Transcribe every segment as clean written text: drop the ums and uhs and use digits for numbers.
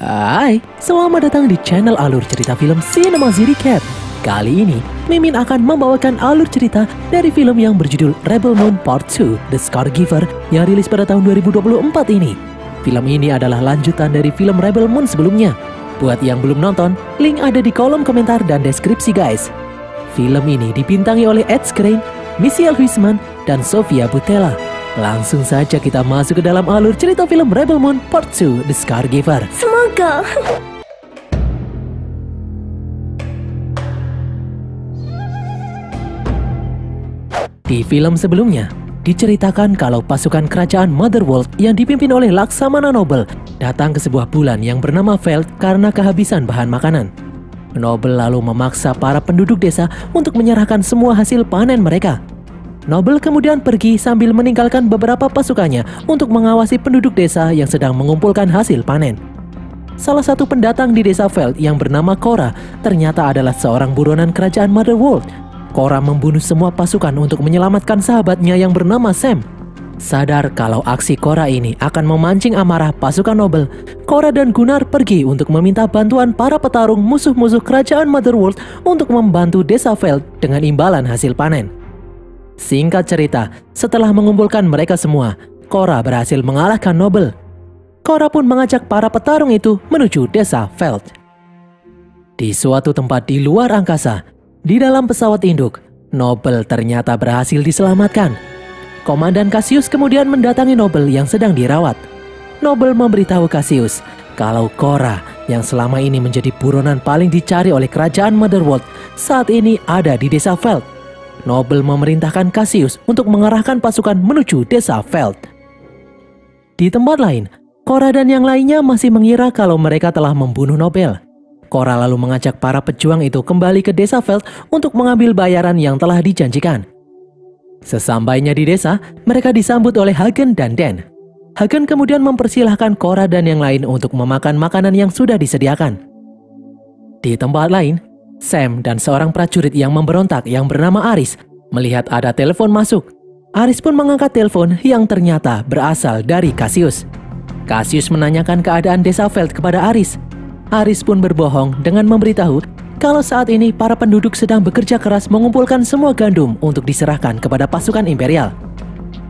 Hai, selamat datang di channel alur cerita film Cinema Recap. Kali ini, Mimin akan membawakan alur cerita dari film yang berjudul Rebel Moon Part 2 The Scargiver yang rilis pada tahun 2024 ini. Film ini adalah lanjutan dari film Rebel Moon sebelumnya. Buat yang belum nonton, link ada di kolom komentar dan deskripsi guys. Film ini dibintangi oleh Ed Skrein, Michelle Huisman, dan Sofia Boutella. Langsung saja kita masuk ke dalam alur cerita film Rebel Moon Part 2 The Scargiver. Semoga. Di film sebelumnya, diceritakan kalau pasukan kerajaan Motherworld yang dipimpin oleh Laksamana Noble datang ke sebuah bulan yang bernama Veld karena kehabisan bahan makanan. Noble lalu memaksa para penduduk desa untuk menyerahkan semua hasil panen mereka. Noble kemudian pergi sambil meninggalkan beberapa pasukannya untuk mengawasi penduduk desa yang sedang mengumpulkan hasil panen. Salah satu pendatang di desa Veld yang bernama Korra ternyata adalah seorang buronan kerajaan Motherworld. Korra membunuh semua pasukan untuk menyelamatkan sahabatnya yang bernama Sam. Sadar kalau aksi Korra ini akan memancing amarah pasukan Noble, Korra dan Gunnar pergi untuk meminta bantuan para petarung musuh-musuh kerajaan Motherworld untuk membantu desa Veld dengan imbalan hasil panen. Singkat cerita, setelah mengumpulkan mereka semua, Korra berhasil mengalahkan Noble. Korra pun mengajak para petarung itu menuju desa Veld. Di suatu tempat di luar angkasa, di dalam pesawat induk, Noble ternyata berhasil diselamatkan. Komandan Cassius kemudian mendatangi Noble yang sedang dirawat. Noble memberitahu Cassius kalau Korra yang selama ini menjadi buronan paling dicari oleh kerajaan Motherworld saat ini ada di desa Veld. Noble memerintahkan Cassius untuk mengarahkan pasukan menuju desa Veld. Di tempat lain, Korra dan yang lainnya masih mengira kalau mereka telah membunuh Noble. Korra lalu mengajak para pejuang itu kembali ke desa Veld untuk mengambil bayaran yang telah dijanjikan. Sesampainya di desa, mereka disambut oleh Hagen dan Dan. Hagen kemudian mempersilahkan Korra dan yang lain untuk memakan makanan yang sudah disediakan. Di tempat lain, Sam dan seorang prajurit yang memberontak yang bernama Aris melihat ada telepon masuk. Aris pun mengangkat telepon yang ternyata berasal dari Cassius. Cassius menanyakan keadaan desa Veld kepada Aris. Aris pun berbohong dengan memberitahu kalau saat ini para penduduk sedang bekerja keras mengumpulkan semua gandum untuk diserahkan kepada pasukan imperial.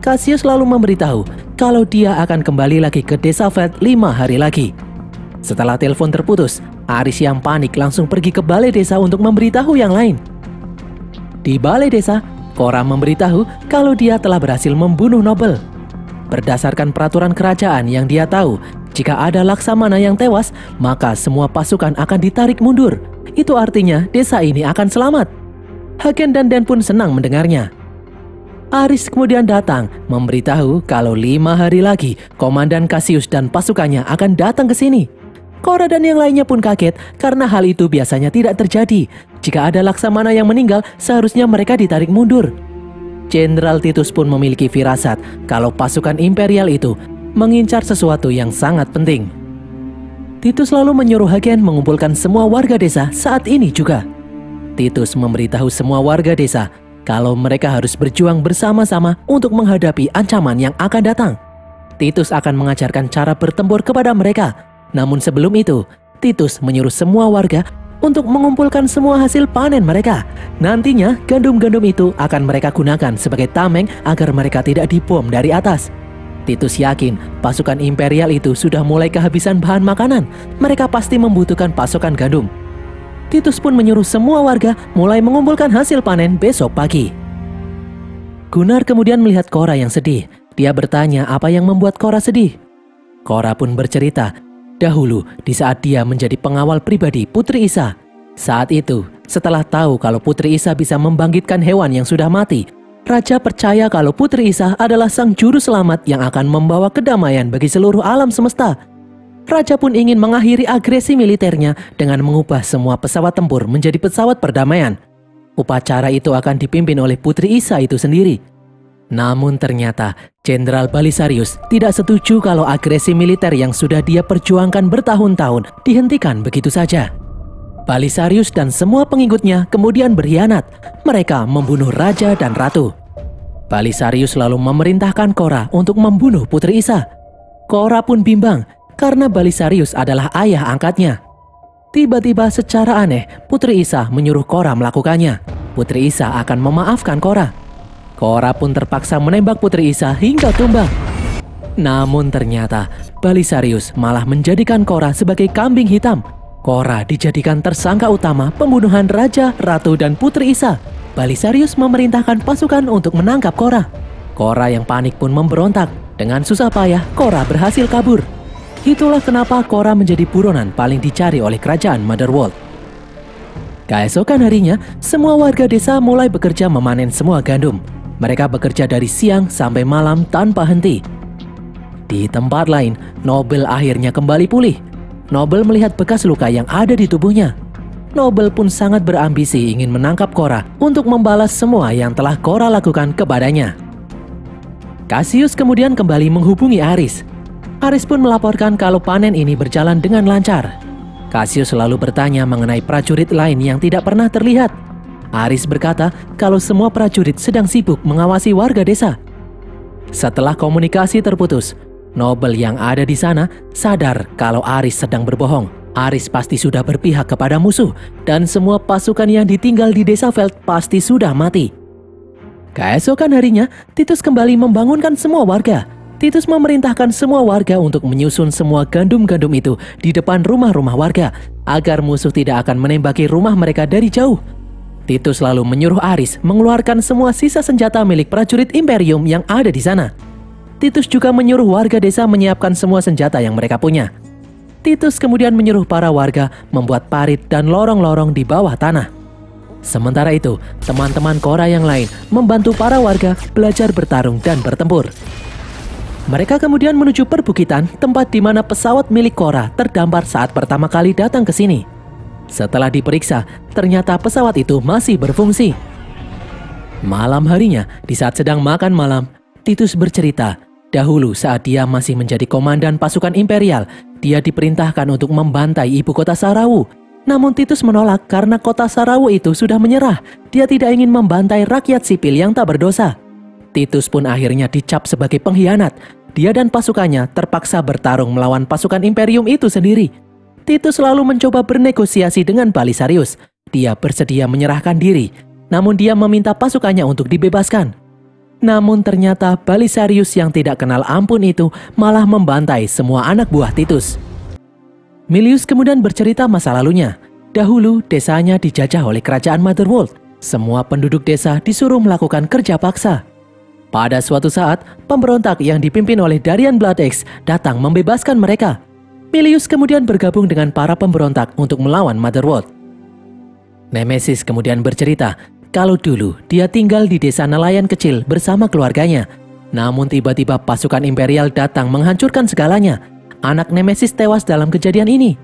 Cassius lalu memberitahu kalau dia akan kembali lagi ke desa Veld 5 hari lagi. Setelah telepon terputus, Aris yang panik langsung pergi ke balai desa untuk memberitahu yang lain. Di balai desa, Korra memberitahu kalau dia telah berhasil membunuh Noble. Berdasarkan peraturan kerajaan yang dia tahu, jika ada Laksamana yang tewas, maka semua pasukan akan ditarik mundur. Itu artinya desa ini akan selamat. Hagen dan Dan pun senang mendengarnya. Aris kemudian datang memberitahu kalau 5 hari lagi Komandan Cassius dan pasukannya akan datang ke sini. Korra dan yang lainnya pun kaget karena hal itu biasanya tidak terjadi. Jika ada Laksamana yang meninggal, seharusnya mereka ditarik mundur. Jenderal Titus pun memiliki firasat kalau pasukan imperial itu mengincar sesuatu yang sangat penting. Titus lalu menyuruh Hagen mengumpulkan semua warga desa saat ini juga. Titus memberitahu semua warga desa kalau mereka harus berjuang bersama-sama untuk menghadapi ancaman yang akan datang. Titus akan mengajarkan cara bertempur kepada mereka. Namun sebelum itu, Titus menyuruh semua warga untuk mengumpulkan semua hasil panen mereka. Nantinya, gandum-gandum itu akan mereka gunakan sebagai tameng agar mereka tidak dibom dari atas. Titus yakin pasukan imperial itu sudah mulai kehabisan bahan makanan. Mereka pasti membutuhkan pasokan gandum. Titus pun menyuruh semua warga mulai mengumpulkan hasil panen besok pagi. Gunnar kemudian melihat Korra yang sedih. Dia bertanya apa yang membuat Korra sedih. Korra pun bercerita dahulu di saat dia menjadi pengawal pribadi Putri Isa. Saat itu, setelah tahu kalau Putri Isa bisa membangkitkan hewan yang sudah mati, Raja percaya kalau Putri Isa adalah sang juru selamat yang akan membawa kedamaian bagi seluruh alam semesta. Raja pun ingin mengakhiri agresi militernya dengan mengubah semua pesawat tempur menjadi pesawat perdamaian. Upacara itu akan dipimpin oleh Putri Isa itu sendiri. Namun ternyata Jenderal Balisarius tidak setuju kalau agresi militer yang sudah dia perjuangkan bertahun-tahun dihentikan begitu saja. Balisarius dan semua pengikutnya kemudian berkhianat. Mereka membunuh raja dan ratu. Balisarius lalu memerintahkan Korra untuk membunuh Putri Isa. Korra pun bimbang karena Balisarius adalah ayah angkatnya. Tiba-tiba secara aneh, Putri Isa menyuruh Korra melakukannya. Putri Isa akan memaafkan Korra. Korra pun terpaksa menembak Putri Isa hingga tumbang. Namun ternyata Balisarius malah menjadikan Korra sebagai kambing hitam. Korra dijadikan tersangka utama pembunuhan Raja, Ratu, dan Putri Isa. Balisarius memerintahkan pasukan untuk menangkap Korra. Korra yang panik pun memberontak. Dengan susah payah, Korra berhasil kabur. Itulah kenapa Korra menjadi buronan paling dicari oleh kerajaan Motherworld. Keesokan harinya, semua warga desa mulai bekerja memanen semua gandum. Mereka bekerja dari siang sampai malam tanpa henti. Di tempat lain, Nobel akhirnya kembali pulih. Nobel melihat bekas luka yang ada di tubuhnya. Nobel pun sangat berambisi ingin menangkap Korra untuk membalas semua yang telah Korra lakukan kepadanya. Cassius kemudian kembali menghubungi Aris. Aris pun melaporkan kalau panen ini berjalan dengan lancar. Cassius selalu bertanya mengenai prajurit lain yang tidak pernah terlihat. Aris berkata kalau semua prajurit sedang sibuk mengawasi warga desa. Setelah komunikasi terputus, Nobel yang ada di sana sadar kalau Aris sedang berbohong. Aris pasti sudah berpihak kepada musuh dan semua pasukan yang ditinggal di desa Veld pasti sudah mati. Keesokan harinya, Titus kembali membangunkan semua warga. Titus memerintahkan semua warga untuk menyusun semua gandum-gandum itu di depan rumah-rumah warga agar musuh tidak akan menembaki rumah mereka dari jauh. Titus lalu menyuruh Aris mengeluarkan semua sisa senjata milik prajurit Imperium yang ada di sana. Titus juga menyuruh warga desa menyiapkan semua senjata yang mereka punya. Titus kemudian menyuruh para warga membuat parit dan lorong-lorong di bawah tanah. Sementara itu, teman-teman Korra yang lain membantu para warga belajar bertarung dan bertempur. Mereka kemudian menuju perbukitan, tempat di mana pesawat milik Korra terdampar saat pertama kali datang ke sini. Setelah diperiksa, ternyata pesawat itu masih berfungsi. Malam harinya, di saat sedang makan malam, Titus bercerita, dahulu saat dia masih menjadi komandan pasukan imperial, dia diperintahkan untuk membantai ibu kota Sarawu. Namun Titus menolak karena kota Sarawu itu sudah menyerah. Dia tidak ingin membantai rakyat sipil yang tak berdosa. Titus pun akhirnya dicap sebagai pengkhianat. Dia dan pasukannya terpaksa bertarung melawan pasukan Imperium itu sendiri. Titus selalu mencoba bernegosiasi dengan Balisarius. Dia bersedia menyerahkan diri, namun dia meminta pasukannya untuk dibebaskan. Namun ternyata Balisarius yang tidak kenal ampun itu malah membantai semua anak buah Titus. Milius kemudian bercerita masa lalunya. Dahulu desanya dijajah oleh kerajaan Motherworld. Semua penduduk desa disuruh melakukan kerja paksa. Pada suatu saat, pemberontak yang dipimpin oleh Darian Bloodaxe datang membebaskan mereka. Milius kemudian bergabung dengan para pemberontak untuk melawan Motherworld. Nemesis kemudian bercerita kalau dulu dia tinggal di desa nelayan kecil bersama keluarganya. Namun tiba-tiba pasukan imperial datang menghancurkan segalanya. Anak Nemesis tewas dalam kejadian ini.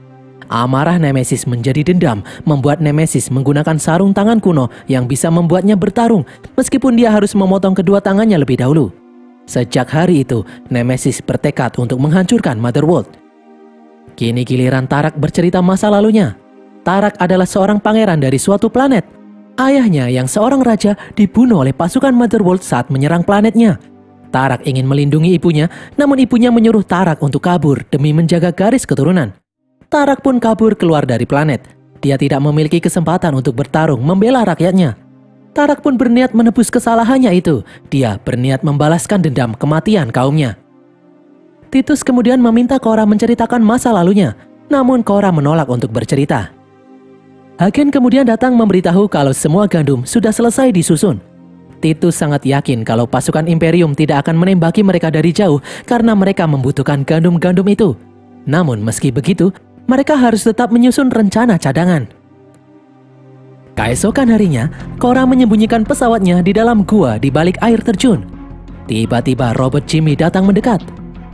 Amarah Nemesis menjadi dendam, membuat Nemesis menggunakan sarung tangan kuno yang bisa membuatnya bertarung, meskipun dia harus memotong kedua tangannya lebih dahulu. Sejak hari itu, Nemesis bertekad untuk menghancurkan Motherworld. Kini giliran Tarak bercerita masa lalunya. Tarak adalah seorang pangeran dari suatu planet. Ayahnya yang seorang raja dibunuh oleh pasukan Motherworld saat menyerang planetnya. Tarak ingin melindungi ibunya, namun ibunya menyuruh Tarak untuk kabur demi menjaga garis keturunan. Tarak pun kabur keluar dari planet. Dia tidak memiliki kesempatan untuk bertarung membela rakyatnya. Tarak pun berniat menebus kesalahannya itu. Dia berniat membalaskan dendam kematian kaumnya. Titus kemudian meminta Korra menceritakan masa lalunya, namun Korra menolak untuk bercerita. Hagen kemudian datang memberitahu kalau semua gandum sudah selesai disusun. Titus sangat yakin kalau pasukan Imperium tidak akan menembaki mereka dari jauh karena mereka membutuhkan gandum-gandum itu. Namun meski begitu, mereka harus tetap menyusun rencana cadangan. Keesokan harinya, Korra menyembunyikan pesawatnya di dalam gua di balik air terjun. Tiba-tiba Robert Jimmy datang mendekat.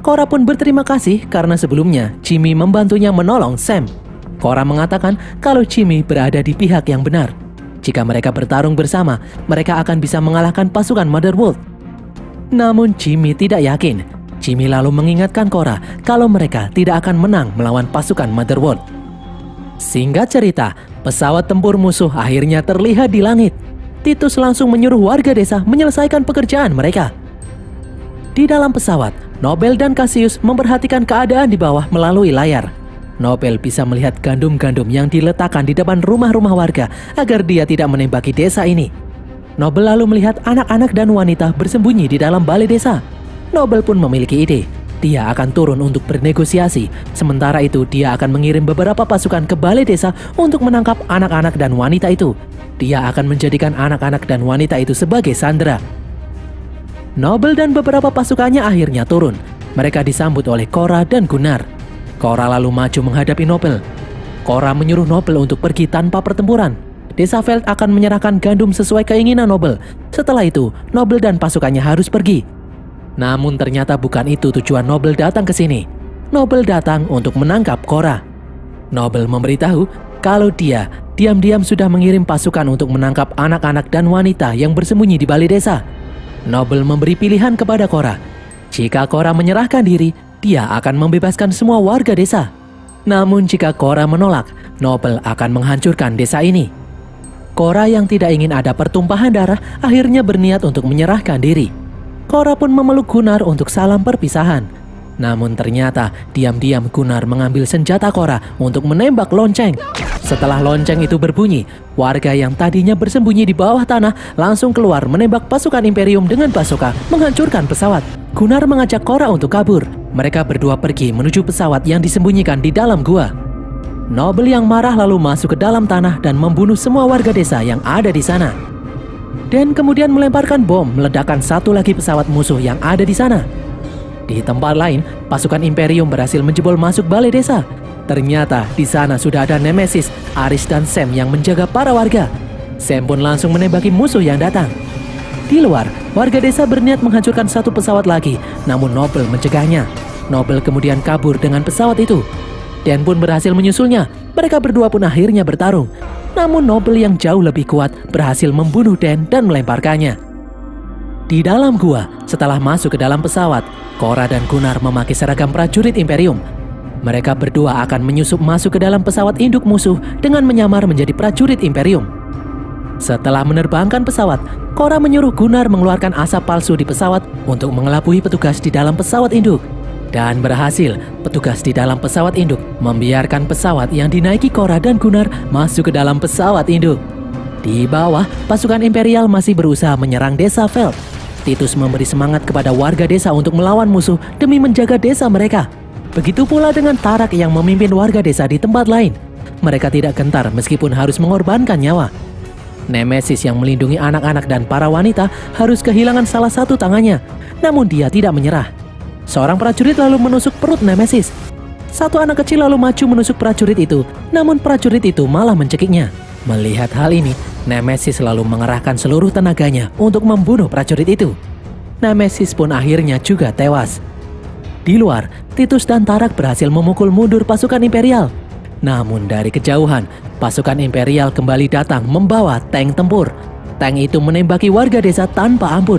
Korra pun berterima kasih karena sebelumnya Jimmy membantunya menolong Sam. Korra mengatakan kalau Jimmy berada di pihak yang benar. Jika mereka bertarung bersama, mereka akan bisa mengalahkan pasukan Motherworld. Namun Jimmy tidak yakin. Jimmy lalu mengingatkan Korra kalau mereka tidak akan menang melawan pasukan Motherworld. Singkat cerita, pesawat tempur musuh akhirnya terlihat di langit. Titus langsung menyuruh warga desa menyelesaikan pekerjaan mereka. Di dalam pesawat, Nobel dan Cassius memperhatikan keadaan di bawah melalui layar. Nobel bisa melihat gandum-gandum yang diletakkan di depan rumah-rumah warga agar dia tidak menembaki desa ini. Nobel lalu melihat anak-anak dan wanita bersembunyi di dalam balai desa. Nobel pun memiliki ide. Dia akan turun untuk bernegosiasi. Sementara itu, dia akan mengirim beberapa pasukan ke balai desa untuk menangkap anak-anak dan wanita itu. Dia akan menjadikan anak-anak dan wanita itu sebagai sandera. Nobel dan beberapa pasukannya akhirnya turun. Mereka disambut oleh Cora dan Gunnar. Cora lalu maju menghadapi Nobel. Cora menyuruh Nobel untuk pergi tanpa pertempuran. Desa Veld akan menyerahkan gandum sesuai keinginan Nobel. Setelah itu, Nobel dan pasukannya harus pergi. Namun ternyata bukan itu tujuan Nobel datang ke sini. Nobel datang untuk menangkap Cora. Nobel memberitahu kalau dia diam-diam sudah mengirim pasukan untuk menangkap anak-anak dan wanita yang bersembunyi di balai desa. Nobel memberi pilihan kepada Cora. Jika Cora menyerahkan diri, dia akan membebaskan semua warga desa. Namun jika Cora menolak, Nobel akan menghancurkan desa ini. Cora yang tidak ingin ada pertumpahan darah akhirnya berniat untuk menyerahkan diri. Cora pun memeluk Gunnar untuk salam perpisahan. Namun ternyata diam-diam Gunnar mengambil senjata Cora untuk menembak lonceng. Setelah lonceng itu berbunyi, warga yang tadinya bersembunyi di bawah tanah langsung keluar menembak pasukan Imperium dengan bazooka menghancurkan pesawat. Gunnar mengajak Cora untuk kabur. Mereka berdua pergi menuju pesawat yang disembunyikan di dalam gua. Nobel yang marah lalu masuk ke dalam tanah dan membunuh semua warga desa yang ada di sana. Dan kemudian melemparkan bom meledakkan satu lagi pesawat musuh yang ada di sana. Di tempat lain, pasukan Imperium berhasil menjebol masuk balai desa. Ternyata di sana sudah ada Nemesis, Aris dan Sam yang menjaga para warga. Sam pun langsung menembaki musuh yang datang. Di luar, warga desa berniat menghancurkan satu pesawat lagi, namun Nobel mencegahnya. Nobel kemudian kabur dengan pesawat itu. Dan pun berhasil menyusulnya. Mereka berdua pun akhirnya bertarung. Namun Nobel yang jauh lebih kuat berhasil membunuh Dan dan melemparkannya. Di dalam gua, setelah masuk ke dalam pesawat, Cora dan Gunnar memakai seragam prajurit Imperium. Mereka berdua akan menyusup masuk ke dalam pesawat induk musuh dengan menyamar menjadi prajurit Imperium. Setelah menerbangkan pesawat, Cora menyuruh Gunnar mengeluarkan asap palsu di pesawat untuk mengelabui petugas di dalam pesawat induk. Dan berhasil, petugas di dalam pesawat induk membiarkan pesawat yang dinaiki Cora dan Gunnar masuk ke dalam pesawat induk. Di bawah, pasukan Imperial masih berusaha menyerang desa Veld. Titus memberi semangat kepada warga desa untuk melawan musuh demi menjaga desa mereka. Begitu pula dengan Tarak yang memimpin warga desa di tempat lain. Mereka tidak gentar meskipun harus mengorbankan nyawa. Nemesis yang melindungi anak-anak dan para wanita harus kehilangan salah satu tangannya. Namun dia tidak menyerah. Seorang prajurit lalu menusuk perut Nemesis. Satu anak kecil lalu maju menusuk prajurit itu, namun prajurit itu malah mencekiknya. Melihat hal ini, Nemesis lalu mengerahkan seluruh tenaganya untuk membunuh prajurit itu. Nemesis pun akhirnya juga tewas. Di luar, Titus dan Tarak berhasil memukul mundur pasukan Imperial. Namun dari kejauhan, pasukan Imperial kembali datang membawa tank tempur. Tank itu menembaki warga desa tanpa ampun.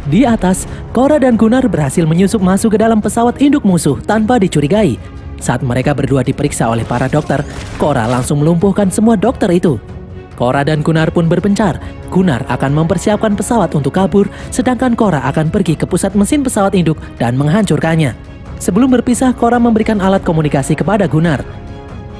Di atas, Cora dan Gunnar berhasil menyusup masuk ke dalam pesawat induk musuh tanpa dicurigai. Saat mereka berdua diperiksa oleh para dokter, Cora langsung melumpuhkan semua dokter itu. Cora dan Gunnar pun berpencar. Gunnar akan mempersiapkan pesawat untuk kabur, sedangkan Cora akan pergi ke pusat mesin pesawat induk dan menghancurkannya. Sebelum berpisah, Cora memberikan alat komunikasi kepada Gunnar.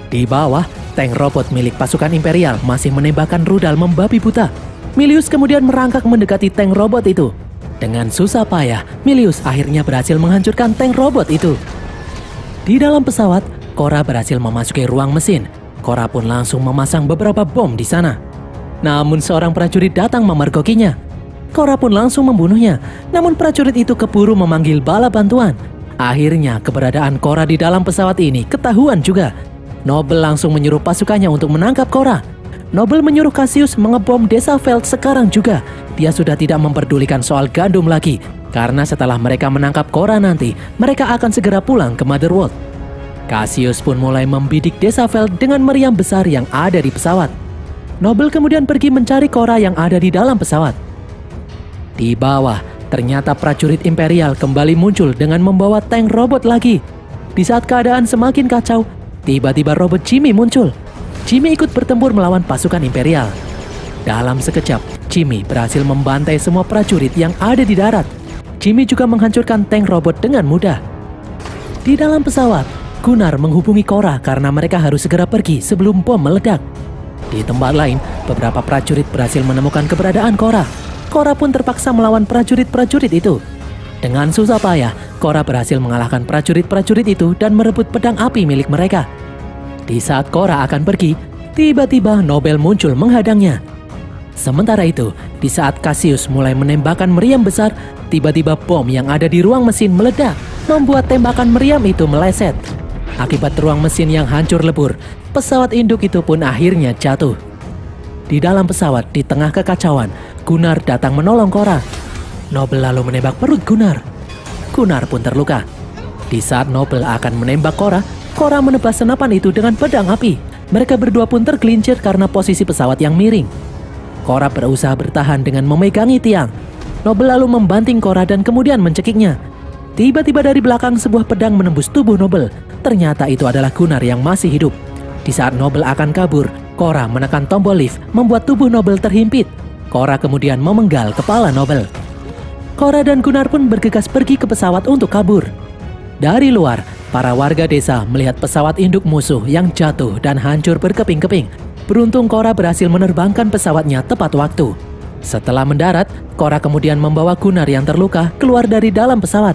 Di bawah, tank robot milik pasukan Imperial masih menembakkan rudal membabi buta. Milius kemudian merangkak mendekati tank robot itu. Dengan susah payah, Milius akhirnya berhasil menghancurkan tank robot itu. Di dalam pesawat, Cora berhasil memasuki ruang mesin. Cora pun langsung memasang beberapa bom di sana. Namun seorang prajurit datang memergokinya. Cora pun langsung membunuhnya. Namun prajurit itu keburu memanggil bala bantuan. Akhirnya keberadaan Cora di dalam pesawat ini ketahuan juga. Nobel langsung menyuruh pasukannya untuk menangkap Cora. Nobel menyuruh Cassius mengebom desa Veld sekarang juga. Dia sudah tidak memperdulikan soal gandum lagi. Karena setelah mereka menangkap Cora nanti, mereka akan segera pulang ke Motherworld. Cassius pun mulai membidik desa Veld dengan meriam besar yang ada di pesawat. Nobel kemudian pergi mencari Cora yang ada di dalam pesawat. Di bawah, ternyata prajurit Imperial kembali muncul dengan membawa tank robot lagi. Di saat keadaan semakin kacau, tiba-tiba robot Jimmy muncul. Jimmy ikut bertempur melawan pasukan Imperial. Dalam sekejap, Jimmy berhasil membantai semua prajurit yang ada di darat. Jimmy juga menghancurkan tank robot dengan mudah. Di dalam pesawat, Gunnar menghubungi Korra karena mereka harus segera pergi sebelum bom meledak. Di tempat lain, beberapa prajurit berhasil menemukan keberadaan Korra. Korra pun terpaksa melawan prajurit-prajurit itu. Dengan susah payah, Korra berhasil mengalahkan prajurit-prajurit itu dan merebut pedang api milik mereka. Di saat Korra akan pergi, tiba-tiba Nobel muncul menghadangnya. Sementara itu, di saat Cassius mulai menembakkan meriam besar, tiba-tiba bom yang ada di ruang mesin meledak, membuat tembakan meriam itu meleset. Akibat ruang mesin yang hancur lebur, pesawat induk itu pun akhirnya jatuh. Di dalam pesawat, di tengah kekacauan, Gunnar datang menolong Korra. Nobel lalu menembak perut Gunnar. Gunnar pun terluka. Di saat Nobel akan menembak Korra, Korra menebas senapan itu dengan pedang api. Mereka berdua pun tergelincir karena posisi pesawat yang miring. Korra berusaha bertahan dengan memegangi tiang. Nobel lalu membanting Korra dan kemudian mencekiknya. Tiba-tiba dari belakang sebuah pedang menembus tubuh Nobel. Ternyata itu adalah Gunnar yang masih hidup. Di saat Nobel akan kabur, Korra menekan tombol lift membuat tubuh Nobel terhimpit. Korra kemudian memenggal kepala Nobel. Korra dan Gunnar pun bergegas pergi ke pesawat untuk kabur. Dari luar, para warga desa melihat pesawat induk musuh yang jatuh dan hancur berkeping-keping. Beruntung Korra berhasil menerbangkan pesawatnya tepat waktu. Setelah mendarat, Korra kemudian membawa Gunnar yang terluka keluar dari dalam pesawat.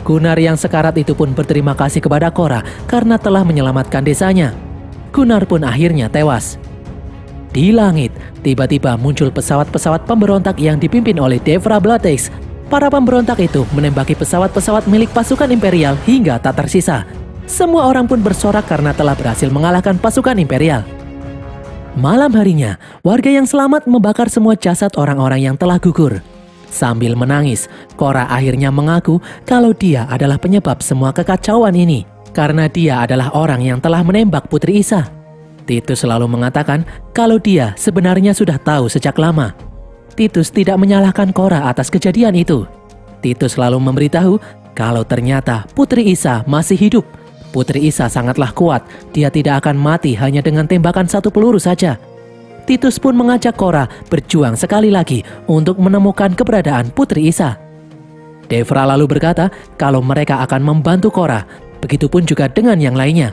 Gunnar yang sekarat itu pun berterima kasih kepada Korra karena telah menyelamatkan desanya. Gunnar pun akhirnya tewas. Di langit, tiba-tiba muncul pesawat-pesawat pemberontak yang dipimpin oleh Devra Blatex. Para pemberontak itu menembaki pesawat-pesawat milik pasukan imperial hingga tak tersisa. Semua orang pun bersorak karena telah berhasil mengalahkan pasukan imperial. Malam harinya, warga yang selamat membakar semua jasad orang-orang yang telah gugur. Sambil menangis, Korra akhirnya mengaku kalau dia adalah penyebab semua kekacauan ini. Karena dia adalah orang yang telah menembak Putri Isa. Titus selalu mengatakan kalau dia sebenarnya sudah tahu sejak lama. Titus tidak menyalahkan Korra atas kejadian itu. Titus selalu memberitahu kalau ternyata Putri Isa masih hidup. Putri Isa sangatlah kuat, dia tidak akan mati hanya dengan tembakan satu peluru saja. Titus pun mengajak Korra berjuang sekali lagi untuk menemukan keberadaan Putri Isa. Devra lalu berkata kalau mereka akan membantu Korra, begitupun juga dengan yang lainnya.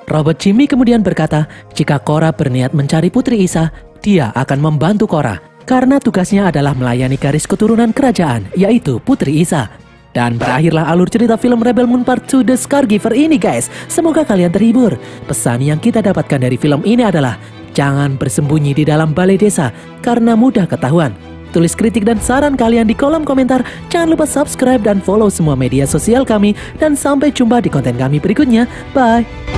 Robert Jimmy kemudian berkata jika Korra berniat mencari Putri Isa, dia akan membantu Korra. Karena tugasnya adalah melayani garis keturunan kerajaan, yaitu Putri Isa. Dan berakhirlah alur cerita film Rebel Moon Part 2 The Scargiver ini guys. Semoga kalian terhibur. Pesan yang kita dapatkan dari film ini adalah jangan bersembunyi di dalam balai desa karena mudah ketahuan. Tulis kritik dan saran kalian di kolom komentar. Jangan lupa subscribe dan follow semua media sosial kami. Dan sampai jumpa di konten kami berikutnya. Bye!